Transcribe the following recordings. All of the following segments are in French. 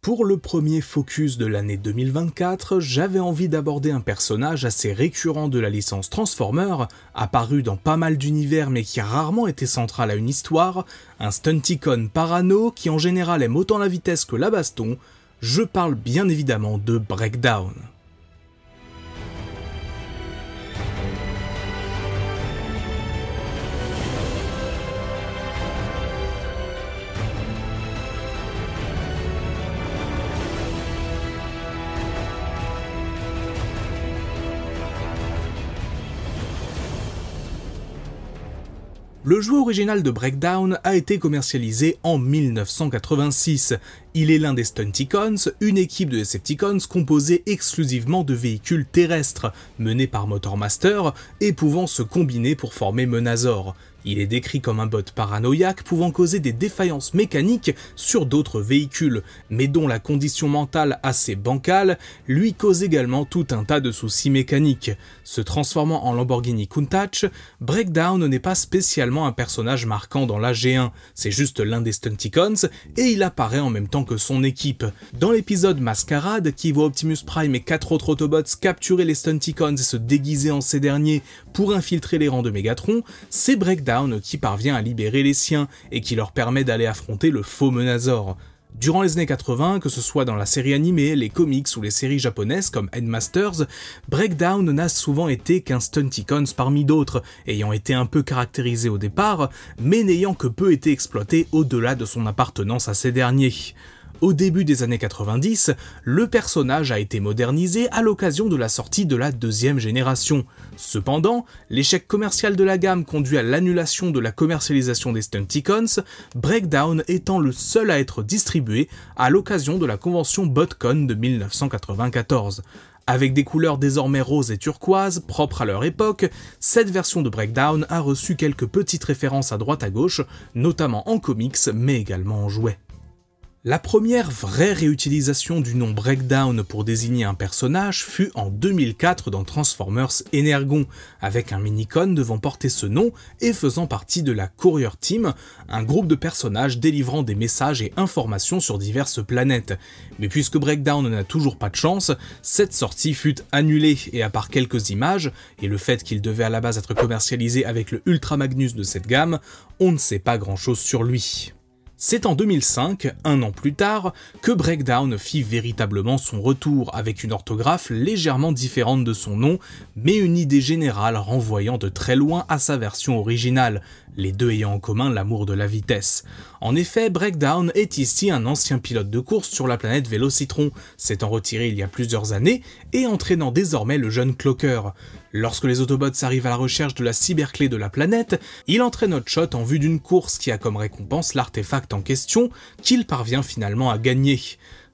Pour le premier focus de l'année 2024, j'avais envie d'aborder un personnage assez récurrent de la licence Transformers, apparu dans pas mal d'univers mais qui a rarement été central à une histoire, un Stunticon parano qui en général aime autant la vitesse que la baston. Je parle bien évidemment de Breakdown. Le jeu original de Breakdown a été commercialisé en 1986. Il est l'un des Stunticons, une équipe de Decepticons composée exclusivement de véhicules terrestres, menés par Motormaster et pouvant se combiner pour former Menazor. Il est décrit comme un bot paranoïaque pouvant causer des défaillances mécaniques sur d'autres véhicules, mais dont la condition mentale assez bancale lui cause également tout un tas de soucis mécaniques. Se transformant en Lamborghini Countach, Breakdown n'est pas spécialement un personnage marquant dans la G1, c'est juste l'un des Stunticons et il apparaît en même temps que son équipe. Dans l'épisode Masquerade, qui voit Optimus Prime et 4 autres Autobots capturer les Stunticons et se déguiser en ces derniers pour infiltrer les rangs de Megatron, c'est Breakdown qui parvient à libérer les siens et qui leur permet d'aller affronter le faux Menazor. Durant les années 80, que ce soit dans la série animée, les comics ou les séries japonaises comme Headmasters, Breakdown n'a souvent été qu'un Stunticons parmi d'autres, ayant été un peu caractérisé au départ, mais n'ayant que peu été exploité au-delà de son appartenance à ces derniers. Au début des années 90, le personnage a été modernisé à l'occasion de la sortie de la deuxième génération. Cependant, l'échec commercial de la gamme conduit à l'annulation de la commercialisation des Stunticons, Breakdown étant le seul à être distribué à l'occasion de la convention BotCon de 1994. Avec des couleurs désormais roses et turquoises, propres à leur époque, cette version de Breakdown a reçu quelques petites références à droite à gauche, notamment en comics mais également en jouets. La première vraie réutilisation du nom Breakdown pour désigner un personnage fut en 2004 dans Transformers Energon, avec un Minicon devant porter ce nom et faisant partie de la Courier Team, un groupe de personnages délivrant des messages et informations sur diverses planètes. Mais puisque Breakdown n'a toujours pas de chance, cette sortie fut annulée et à part quelques images, et le fait qu'il devait à la base être commercialisé avec le Ultra Magnus de cette gamme, on ne sait pas grand chose sur lui. C'est en 2005, un an plus tard, que Breakdown fit véritablement son retour avec une orthographe légèrement différente de son nom, mais une idée générale renvoyant de très loin à sa version originale, les deux ayant en commun l'amour de la vitesse. En effet, Breakdown est ici un ancien pilote de course sur la planète Vélocitron, s'étant retiré il y a plusieurs années et entraînant désormais le jeune Clocker. Lorsque les Autobots arrivent à la recherche de la cyberclé de la planète, il entraîne Hotshot en vue d'une course qui a comme récompense l'artefact en question, qu'il parvient finalement à gagner.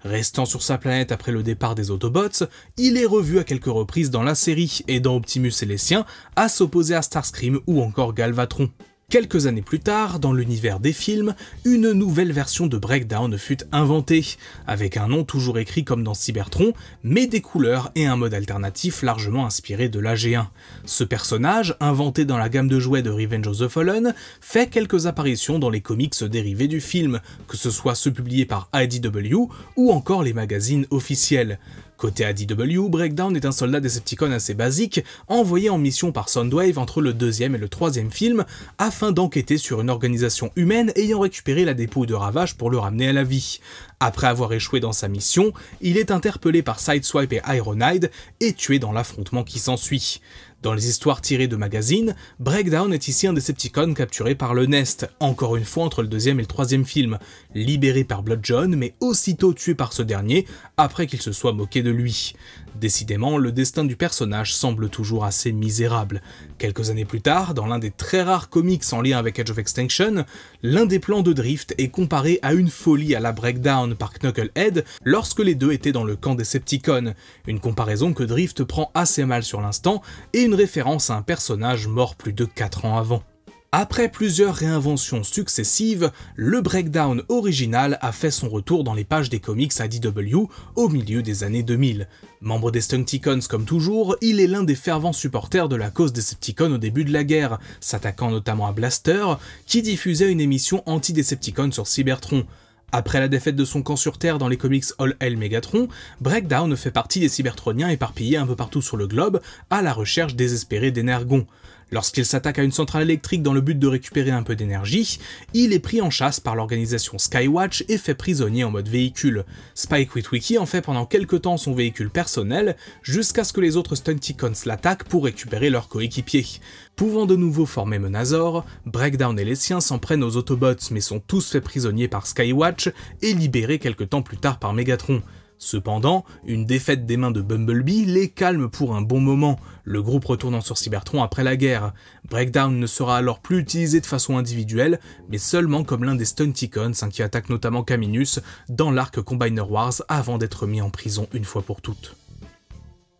Restant sur sa planète après le départ des Autobots, il est revu à quelques reprises dans la série, aidant Optimus et les siens à s'opposer à Starscream ou encore Galvatron. Quelques années plus tard, dans l'univers des films, une nouvelle version de Breakdown fut inventée, avec un nom toujours écrit comme dans Cybertron, mais des couleurs et un mode alternatif largement inspiré de la G1. Ce personnage, inventé dans la gamme de jouets de Revenge of the Fallen, fait quelques apparitions dans les comics dérivés du film, que ce soit ceux publiés par IDW ou encore les magazines officiels. Côté IDW, Breakdown est un soldat Decepticon assez basique, envoyé en mission par Soundwave entre le deuxième et le troisième film, afin d'enquêter sur une organisation humaine ayant récupéré la dépouille de Ravage pour le ramener à la vie. Après avoir échoué dans sa mission, il est interpellé par Sideswipe et Ironhide et tué dans l'affrontement qui s'ensuit. Dans les histoires tirées de magazines, Breakdown est ici un Decepticon capturé par le Nest, encore une fois entre le deuxième et le troisième film, libéré par Bloodjohn mais aussitôt tué par ce dernier après qu'il se soit moqué de lui. Décidément, le destin du personnage semble toujours assez misérable. Quelques années plus tard, dans l'un des très rares comics en lien avec Age of Extinction, l'un des plans de Drift est comparé à une folie à la Breakdown par Knucklehead lorsque les deux étaient dans le camp Decepticon, une comparaison que Drift prend assez mal sur l'instant et une référence à un personnage mort plus de 4 ans avant. Après plusieurs réinventions successives, le Breakdown original a fait son retour dans les pages des comics IDW au milieu des années 2000. Membre des Stunticons comme toujours, il est l'un des fervents supporters de la cause Decepticon au début de la guerre, s'attaquant notamment à Blaster, qui diffusait une émission anti-Decepticon sur Cybertron. Après la défaite de son camp sur Terre dans les comics All Hail Megatron, Breakdown fait partie des Cybertroniens éparpillés un peu partout sur le globe à la recherche désespérée d'Energon. Lorsqu'il s'attaque à une centrale électrique dans le but de récupérer un peu d'énergie, il est pris en chasse par l'organisation Skywatch et fait prisonnier en mode véhicule. Spike Witwicky en fait pendant quelques temps son véhicule personnel, jusqu'à ce que les autres Stunticons l'attaquent pour récupérer leurs coéquipiers. Pouvant de nouveau former Menazor, Breakdown et les siens s'en prennent aux Autobots mais sont tous faits prisonniers par Skywatch et libérés quelques temps plus tard par Megatron. Cependant, une défaite des mains de Bumblebee les calme pour un bon moment, le groupe retournant sur Cybertron après la guerre. Breakdown ne sera alors plus utilisé de façon individuelle, mais seulement comme l'un des Stunticons qui attaque notamment Caminus dans l'arc Combiner Wars avant d'être mis en prison une fois pour toutes.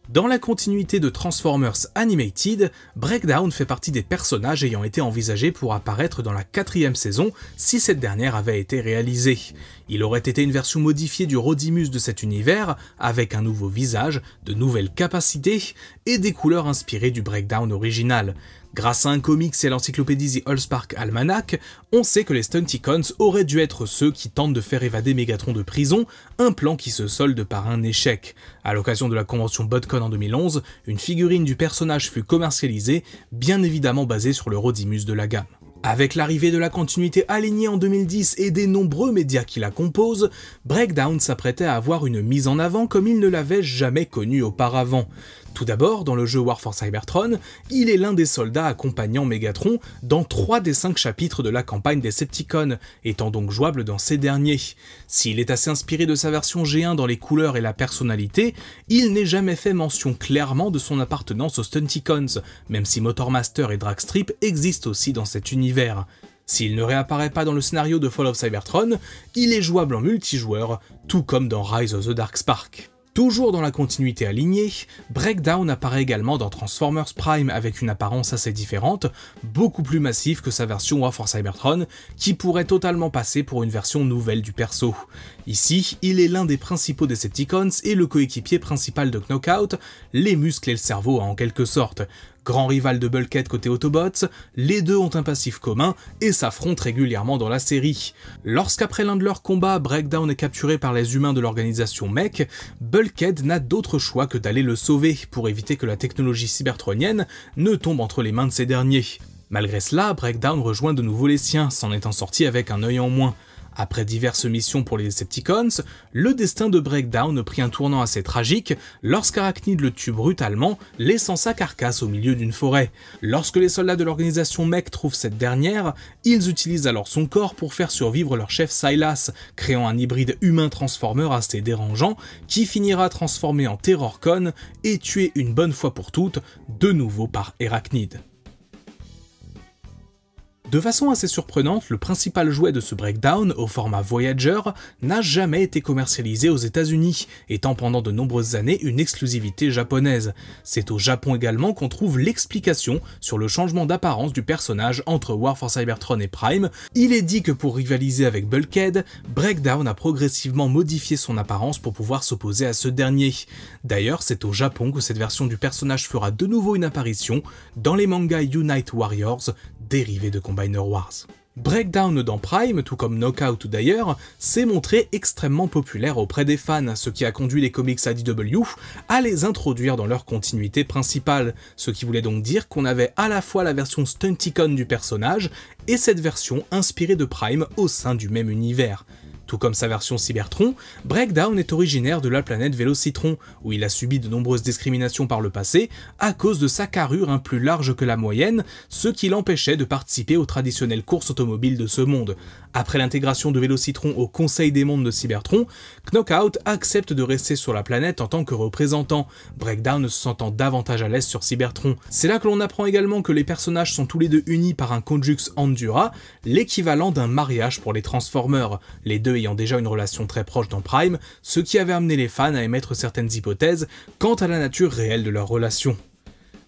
Dans la continuité de Transformers Animated, Breakdown fait partie des personnages ayant été envisagés pour apparaître dans la 4e saison si cette dernière avait été réalisée. Il aurait été une version modifiée du Rodimus de cet univers, avec un nouveau visage, de nouvelles capacités et des couleurs inspirées du Breakdown original. Grâce à un comics et l'encyclopédie The Allspark Almanac, on sait que les Stunticons auraient dû être ceux qui tentent de faire évader Megatron de prison, un plan qui se solde par un échec. À l'occasion de la convention BotCon en 2011, une figurine du personnage fut commercialisée, bien évidemment basée sur le Rodimus de la gamme. Avec l'arrivée de la continuité alignée en 2010 et des nombreux médias qui la composent, Breakdown s'apprêtait à avoir une mise en avant comme il ne l'avait jamais connue auparavant. Tout d'abord, dans le jeu War for Cybertron, il est l'un des soldats accompagnant Megatron dans 3 des 5 chapitres de la campagne des Decepticons, étant donc jouable dans ces derniers. S'il est assez inspiré de sa version G1 dans les couleurs et la personnalité, il n'est jamais fait mention clairement de son appartenance aux Stunticons, même si Motormaster et Dragstrip existent aussi dans cet univers. S'il ne réapparaît pas dans le scénario de Fall of Cybertron, il est jouable en multijoueur, tout comme dans Rise of the Darkspark. Toujours dans la continuité alignée, Breakdown apparaît également dans Transformers Prime avec une apparence assez différente, beaucoup plus massive que sa version War for Cybertron, qui pourrait totalement passer pour une version nouvelle du perso. Ici, il est l'un des principaux Decepticons et le coéquipier principal de Knockout, les muscles et le cerveau en quelque sorte. Grand rival de Bulkhead côté Autobots, les deux ont un passif commun et s'affrontent régulièrement dans la série. Lorsqu'après l'un de leurs combats, Breakdown est capturé par les humains de l'organisation Mech, Bulkhead n'a d'autre choix que d'aller le sauver pour éviter que la technologie cybertronienne ne tombe entre les mains de ces derniers. Malgré cela, Breakdown rejoint de nouveau les siens, s'en étant sorti avec un œil en moins. Après diverses missions pour les Decepticons, le destin de Breakdown prit un tournant assez tragique lorsqu'Arachnid le tue brutalement, laissant sa carcasse au milieu d'une forêt. Lorsque les soldats de l'organisation Mech trouvent cette dernière, ils utilisent alors son corps pour faire survivre leur chef Silas, créant un hybride humain-transformeur assez dérangeant qui finira transformé en Terrorcon et tué une bonne fois pour toutes, de nouveau par Arachnid. De façon assez surprenante, le principal jouet de ce Breakdown, au format Voyager, n'a jamais été commercialisé aux États-Unis, étant pendant de nombreuses années une exclusivité japonaise. C'est au Japon également qu'on trouve l'explication sur le changement d'apparence du personnage entre War for Cybertron et Prime. Il est dit que pour rivaliser avec Bulkhead, Breakdown a progressivement modifié son apparence pour pouvoir s'opposer à ce dernier. D'ailleurs, c'est au Japon que cette version du personnage fera de nouveau une apparition dans les mangas Unite Warriors, dérivés de Combiner Wars. Breakdown dans Prime, tout comme Knockout d'ailleurs, s'est montré extrêmement populaire auprès des fans, ce qui a conduit les comics IDW à les introduire dans leur continuité principale, ce qui voulait donc dire qu'on avait à la fois la version Stunticon du personnage et cette version inspirée de Prime au sein du même univers. Tout comme sa version Cybertron, Breakdown est originaire de la planète Vélocitron, où il a subi de nombreuses discriminations par le passé à cause de sa carrure plus large que la moyenne, ce qui l'empêchait de participer aux traditionnelles courses automobiles de ce monde. Après l'intégration de Vélocitron au Conseil des mondes de Cybertron, Knockout accepte de rester sur la planète en tant que représentant, Breakdown se sentant davantage à l'aise sur Cybertron. C'est là que l'on apprend également que les personnages sont tous les deux unis par un conjux Andura, l'équivalent d'un mariage pour les Transformers, les deux ayant déjà une relation très proche dans Prime, ce qui avait amené les fans à émettre certaines hypothèses quant à la nature réelle de leur relation.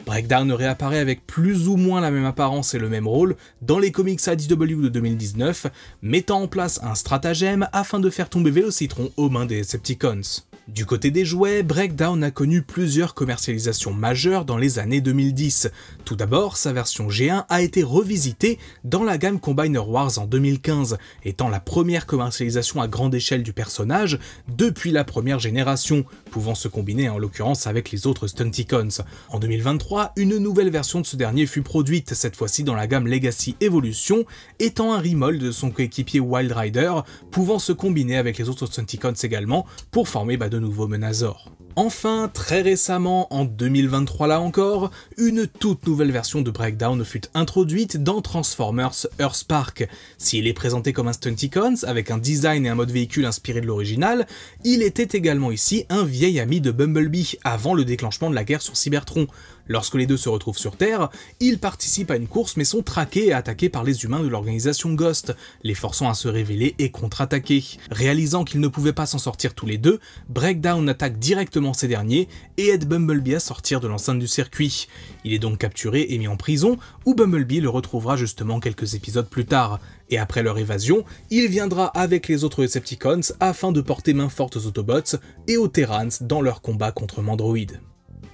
Breakdown réapparaît avec plus ou moins la même apparence et le même rôle dans les comics IDW de 2019, mettant en place un stratagème afin de faire tomber Vélocitron aux mains des Decepticons. Du côté des jouets, Breakdown a connu plusieurs commercialisations majeures dans les années 2010. Tout d'abord, sa version G1 a été revisitée dans la gamme Combiner Wars en 2015, étant la première commercialisation à grande échelle du personnage depuis la première génération, pouvant se combiner en l'occurrence avec les autres Stunticons. En 2023, une nouvelle version de ce dernier fut produite, cette fois-ci dans la gamme Legacy Evolution, étant un remold de son coéquipier Wild Rider, pouvant se combiner avec les autres Stunticons également pour former de nouveaux Menazor. Enfin, très récemment, en 2023 là encore, une toute nouvelle version de Breakdown fut introduite dans Transformers Earthspark. S'il est présenté comme un Stunticons, avec un design et un mode véhicule inspiré de l'original, il était également ici un vieil ami de Bumblebee, avant le déclenchement de la guerre sur Cybertron. Lorsque les deux se retrouvent sur Terre, ils participent à une course mais sont traqués et attaqués par les humains de l'organisation Ghost, les forçant à se révéler et contre-attaquer. Réalisant qu'ils ne pouvaient pas s'en sortir tous les deux, Breakdown attaque directement ces derniers et aide Bumblebee à sortir de l'enceinte du circuit. Il est donc capturé et mis en prison, où Bumblebee le retrouvera justement quelques épisodes plus tard. Et après leur évasion, il viendra avec les autres Decepticons afin de porter main forte aux Autobots et aux Terrans dans leur combat contre Mandroid.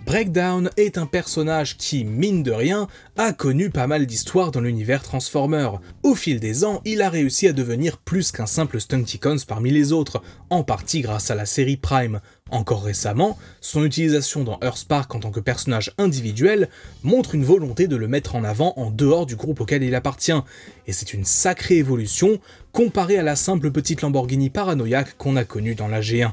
Breakdown est un personnage qui, mine de rien, a connu pas mal d'histoires dans l'univers Transformer. Au fil des ans, il a réussi à devenir plus qu'un simple Stunticons parmi les autres, en partie grâce à la série Prime. Encore récemment, son utilisation dans Earthspark en tant que personnage individuel montre une volonté de le mettre en avant en dehors du groupe auquel il appartient, et c'est une sacrée évolution comparée à la simple petite Lamborghini paranoïaque qu'on a connue dans la G1.